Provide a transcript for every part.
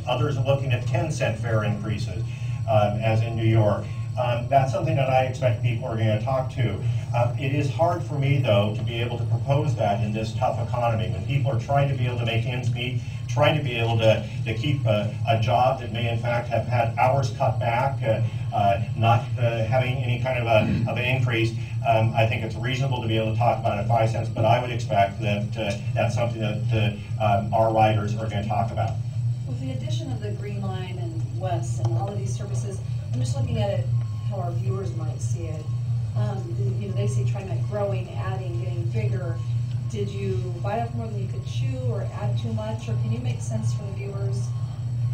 Others are looking at 10-cent fare increases, as in New York. That's something that I expect people are going to talk to. It is hard for me, though, to be able to propose that in this tough economy. When people are trying to be able to make ends meet, trying to be able to keep a job that may in fact have had hours cut back, not having any kind of an increase, I think it's reasonable to be able to talk about it at 5 cents, but I would expect that that's something that our riders are going to talk about. With the addition of the Green Line and West and all of these services, I'm just looking at it how our viewers might see it. You know, they see TriMet growing, adding, getting bigger. Did you bite off more than you could chew, or add too much, or can you make sense for the viewers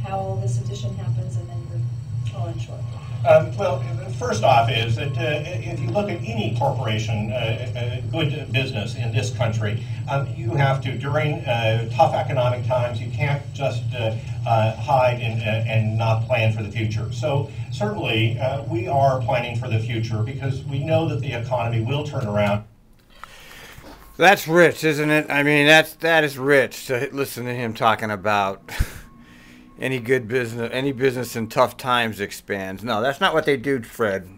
how this addition happens and then you're falling short? Well, first off is that if you look at any corporation, good business in this country, you have to, during tough economic times, you can't just hide and not plan for the future. So certainly we are planning for the future because we know that the economy will turn around. That's rich, isn't it? I mean, that is rich to listen to him talking about any good business, any business in tough times expands. No, that's not what they do, Fred.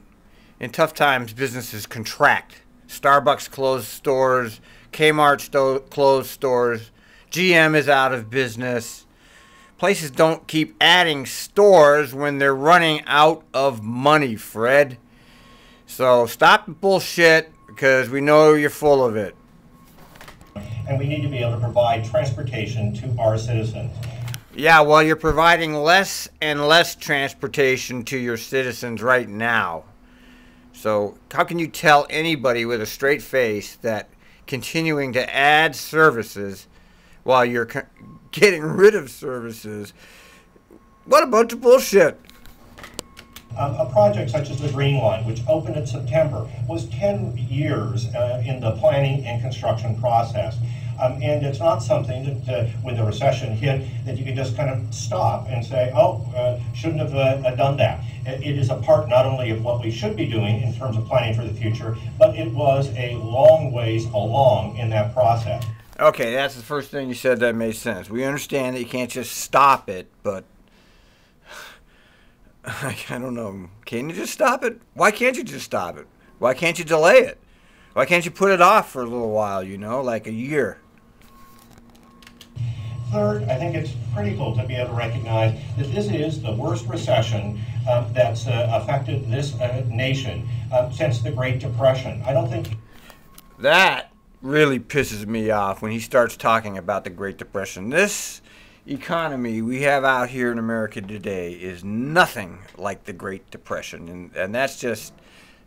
In tough times, businesses contract. Starbucks closed stores, Kmart closed stores, GM is out of business. Places don't keep adding stores when they're running out of money, Fred. So stop the bullshit because we know you're full of it. And we need to be able to provide transportation to our citizens. Yeah, well, you're providing less and less transportation to your citizens right now. So how can you tell anybody with a straight face that continuing to add services while you're getting rid of services? What a bunch of bullshit. A project such as the Green Line, which opened in September, was 10 years in the planning and construction process. And it's not something that when the recession hit that you can just kind of stop and say, oh, shouldn't have done that. It is a part not only of what we should be doing in terms of planning for the future, but it was a long ways along in that process. Okay, that's the first thing you said that made sense. We understand that you can't just stop it, but I don't know. Can you just stop it? Why can't you just stop it? Why can't you delay it? Why can't you put it off for a little while, you know, like a year? Third, I think it's critical to be able to recognize that this is the worst recession that's affected this nation since the Great Depression. I don't think... That really pisses me off when he starts talking about the Great Depression. This economy we have out here in America today is nothing like the Great Depression, and that's just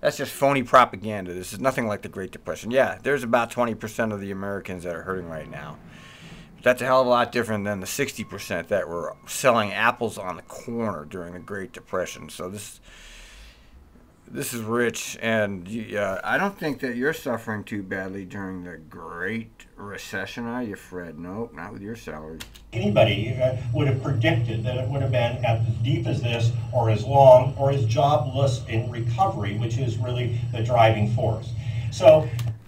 phony propaganda. This is nothing like the Great Depression. Yeah, there's about 20% of the Americans that are hurting right now. That's a hell of a lot different than the 60% that were selling apples on the corner during the Great Depression. So this is rich, and I don't think that you're suffering too badly during the Great Recession, are you, Fred? Nope, not with your salary. Anybody would have predicted that it would have been as deep as this, or as long, or as jobless in recovery, which is really the driving force. So.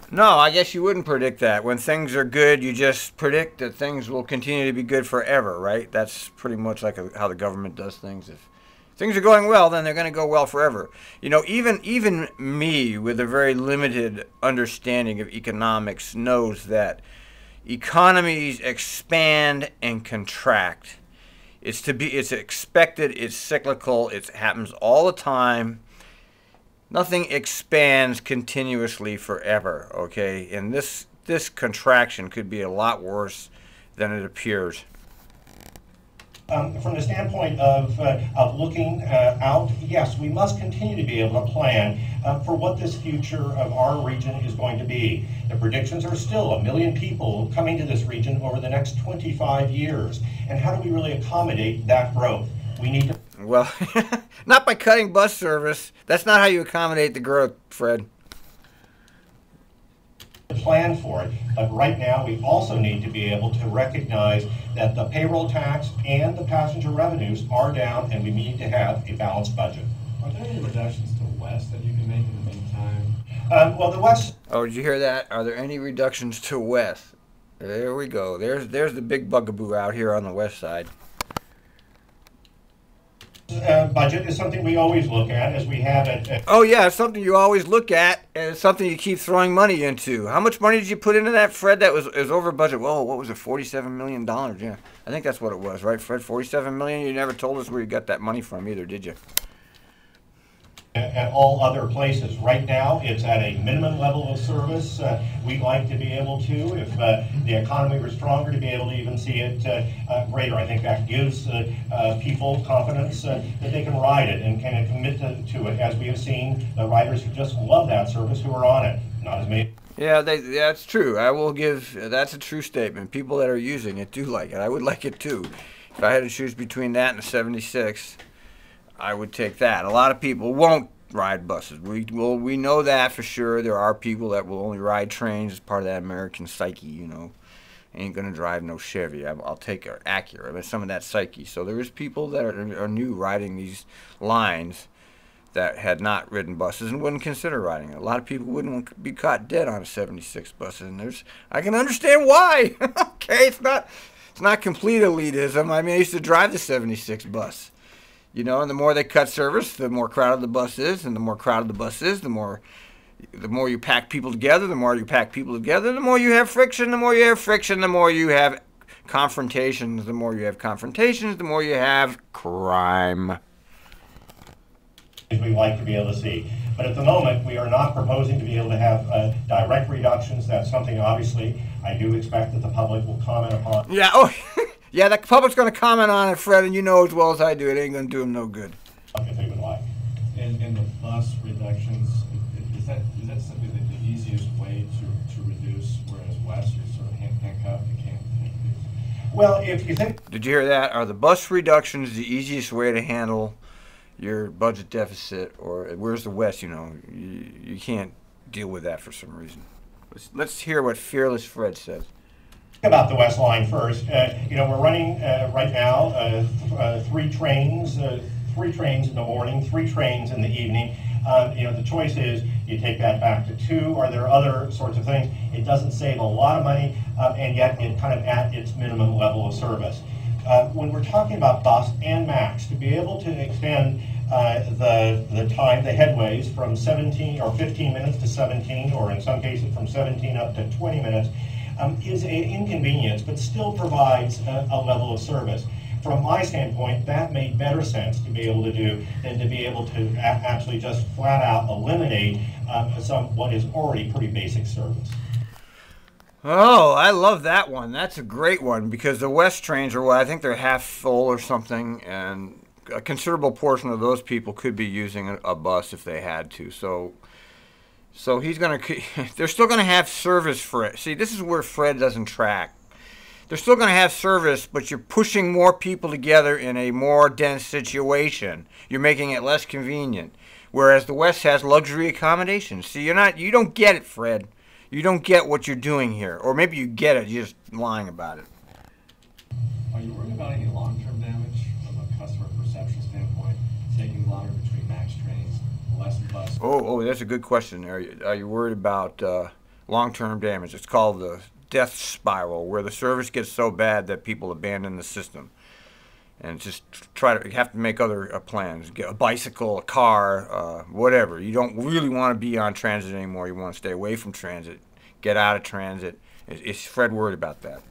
No, I guess you wouldn't predict that. When things are good, you just predict that things will continue to be good forever, right? That's pretty much like how the government does things. If things are going well, then they're going to go well forever. You know, even me, with a very limited understanding of economics, knows that economies expand and contract. It's expected, it's cyclical, it happens all the time. Nothing expands continuously forever, okay? And this contraction could be a lot worse than it appears. From the standpoint of looking out, yes, we must continue to be able to plan for what this future of our region is going to be. The predictions are still 1 million people coming to this region over the next 25 years. And how do we really accommodate that growth? We need to... Well, not by cutting bus service. That's not how you accommodate the growth, Fred. Plan for it, but right now we also need to be able to recognize that the payroll tax and the passenger revenues are down, and we need to have a balanced budget. Are there any reductions to West that you can make in the meantime? Well, the West... Oh, did you hear that? Are there any reductions to West? There we go. There's the big bugaboo out here on the West side. Budget is something we always look at, as we have it. Oh yeah, it's something you always look at, and it's something you keep throwing money into. How much money did you put into that, Fred? That was over budget. Whoa, what was it? $47 million. Yeah, I think that's what it was, right, Fred? $47 million. You never told us where you got that money from either, did you? At all other places. Right now, it's at a minimum level of service. We'd like to be able to, if the economy were stronger, to be able to even see it greater. I think that gives people confidence that they can ride it and can commit to it, as we have seen the riders who just love that service who are on it. Not as many. Yeah, that's true. I will give, that's a true statement. People that are using it do like it. I would like it too. If I had to choose between that and the 76, I would take that. A lot of people won't ride buses. We know that for sure. There are people that will only ride trains as part of that American psyche, you know. Ain't gonna drive no Chevy. I'll take an Acura, but some of that psyche. So there is people that are new riding these lines that had not ridden buses and wouldn't consider riding it. A lot of people wouldn't be caught dead on a 76 bus, and I can understand why. Okay, it's not complete elitism. I mean, I used to drive the 76 bus. You know, and the more they cut service, the more crowded the bus is, and the more crowded the bus is, the more you pack people together, the more you pack people together, the more you have friction, the more you have friction, the more you have confrontations, the more you have confrontations, the more you have crime. We like to be able to see. But at the moment, we are not proposing to be able to have direct reductions. That's something, obviously, I do expect that the public will comment upon. Yeah, oh, yeah, the public's going to comment on it, Fred, and you know as well as I do, it ain't going to do them no good. If they would like. And the bus reductions, is that simply the easiest way to reduce, whereas west, you're sort of handcuffed, you can't reduce? Well, if you think... Did you hear that? Are the bus reductions the easiest way to handle your budget deficit, or where's the West? You know, you can't deal with that for some reason. Let's hear what Fearless Fred says. About the West Line first. You know, we're running right now 3 trains in the morning, 3 trains in the evening. You know, the choice is you take that back to 2. Are there other sorts of things? It doesn't save a lot of money, and yet it kind of at its minimum level of service. When we're talking about bus and max, to be able to extend the time, the headways from 17 or 15 minutes to 17, or in some cases from 17 up to 20 minutes, is an inconvenience, but still provides a level of service. From my standpoint, that made better sense to be able to do than to be able to actually just flat out eliminate what is already pretty basic service. Oh, I love that one. That's a great one, because the West trains are, I think they're half full or something, and a considerable portion of those people could be using a bus if they had to. So he's going to, they're still going to have service for it. See, this is where Fred doesn't track. They're still going to have service, but you're pushing more people together in a more dense situation. You're making it less convenient. Whereas the West has luxury accommodations. See, you don't get it, Fred. You don't get what you're doing here. Or maybe you get it, you're just lying about it. Are you worried about any long-term damage from a customer perception standpoint, taking longer between max trains, less bus? Oh, that's a good question. Are you worried about long-term damage? It's called the death spiral, where the service gets so bad that people abandon the system and just you have to make other plans. Get a bicycle, a car, whatever. You don't really want to be on transit anymore. You want to stay away from transit. Get out of transit. Is Fred worried about that?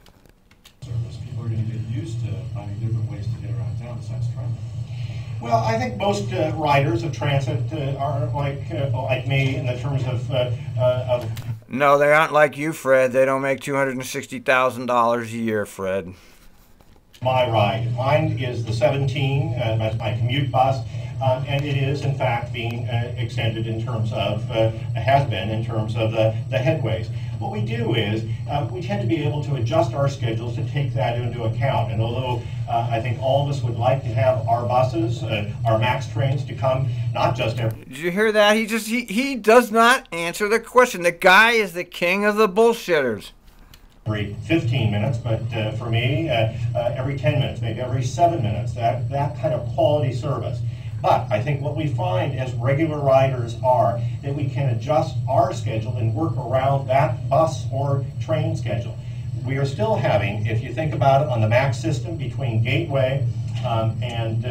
Service. People are going to get used to finding different ways to get around town besides transit. Well, I think most riders of transit are like me in the terms of No, they aren't like you, Fred. They don't make $260,000 a year, Fred. My ride. Mine is the 17, that's my commute bus, and it is in fact being extended in terms of, has been in terms of the headways. What we do is we tend to be able to adjust our schedules to take that into account. And although I think all of us would like to have our buses, our max trains to come, not just every... Did you hear that? He does not answer the question. The guy is the king of the bullshitters. Every 15 minutes, but for me, every 10 minutes, maybe every 7 minutes, that kind of quality service. But I think what we find as regular riders are that we can adjust our schedule and work around that bus or train schedule. We are still having, if you think about it, on the MAX system between Gateway and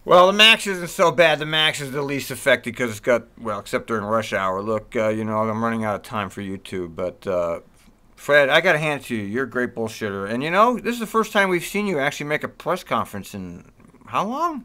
Well, the Max isn't so bad. The Max is the least affected because it's got, well, except during rush hour. Look, I'm running out of time for YouTube, but Fred, I got to hand it to you. You're a great bullshitter. And, this is the first time we've seen you actually make a press conference in how long?